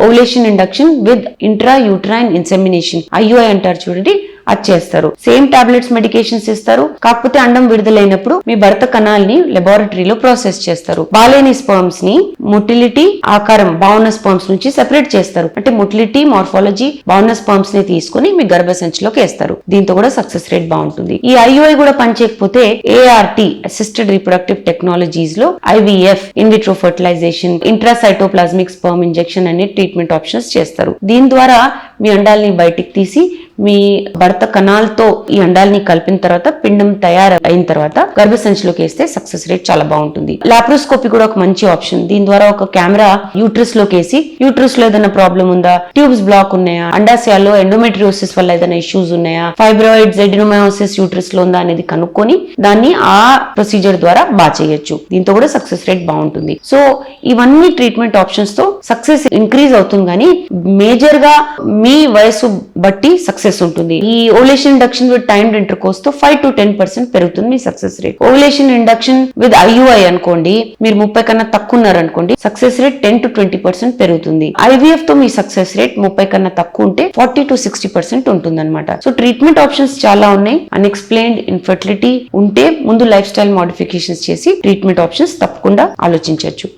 Ovulation induction with intra uterine insemination, IUI అంటారు చూడండి, అది చేస్తారు. సేమ్ టాబ్లెట్స్, మెడికేషన్స్ ఇస్తారు. కాకపోతే అండం విడుదలైనప్పుడు మీ భర్త కణాలని లెబారెటరీలో ప్రాసెస్ చేస్తారు. బాలేని స్పర్మ్స్ ని మొటిలిటీ ఆకారం బాగున్న స్పర్మ్స్ నుంచి సెపరేట్ చేస్తారు. అంటే మొటిలిటీ, మార్ఫాలజీ బాగున్న స్పర్మ్స్ ని తీసుకుని మీ గర్భసంచిలోకి వేస్తారు. దీంతో కూడా సక్సెస్ రేట్ బాగుంటుంది. ఈ IUI కూడా పనిచేయకపోతే ART అసిస్టెడ్ రీప్రొడక్టివ్ టెక్నాలజీస్ లో IVF, in vitro fertilisation, intracytoplasmic sperm injection అనే ట్రీట్మెంట్ ఆప్షన్స్ చేస్తారు. దీని ద్వారా మీ అండాల్ని బయటికి తీసి మీ భర్త కణాలతో ఈ అండాలని కలిపిన తర్వాత పిండం తయారైన తర్వాత గర్భసంచిలోకి వేస్తే సక్సెస్ రేట్ చాలా బాగుంటుంది. లాప్రోస్కోపీ కూడా ఒక మంచి ఆప్షన్. దీని ద్వారా ఒక కెమెరా యూట్రస్ లోకి వేసి యూట్రస్ లో ఏదైనా ప్రాబ్లం ఉందా, ట్యూబ్స్ బ్లాక్ ఉన్నాయా, అండాశయాల్లో ఎండోమెట్రియోసిస్ వల్ల ఏదైనా ఇష్యూస్ ఉన్నాయా, ఫైబ్రాయిడ్స్, ఎడినోమయోసిస్ యూట్రస్ లో ఉందా అనేది కనుక్కొని దాన్ని ఆ ప్రొసీజర్ ద్వారా బాగా చేయొచ్చు. దీంతో కూడా సక్సెస్ రేట్ బాగుంటుంది. సో ఇవన్నీ ట్రీట్మెంట్ ఆప్షన్స్ తో సక్సెస్ ఇంక్రీజ్ అవుతుంది, కానీ మేజర్ గా మీ వయసు బట్టి సక్సెస్ ఉంటుంది. ఈ ovulation induction with timed intercourse తో 5 to 10% పెరుగుతుంది మీ success rate. Ovulation induction with IUI అనుకోండి, మీరు 30 కన్నా తక్కువ ఉన్నారనుకోండి, సక్సెస్ రేట్ 10 to 20% పెరుగుతుంది. IVF తో మీ సక్సెస్ రేట్ 30 కన్నా తక్కువ ఉంటే 40 to 60% ఉంటుంది అనమాట. సో ట్రీట్మెంట్ ఆప్షన్స్ చాలా ఉన్నాయి. అన్ఎక్స్ప్లెయిన్డ్ ఇన్ఫర్టిలిటీ ఉంటే ముందు లైఫ్ స్టైల్ మోడిఫికేషన్స్ చేసి ట్రీట్మెంట్ ఆప్షన్స్ తప్పకుండా ఆలోచించవచ్చు.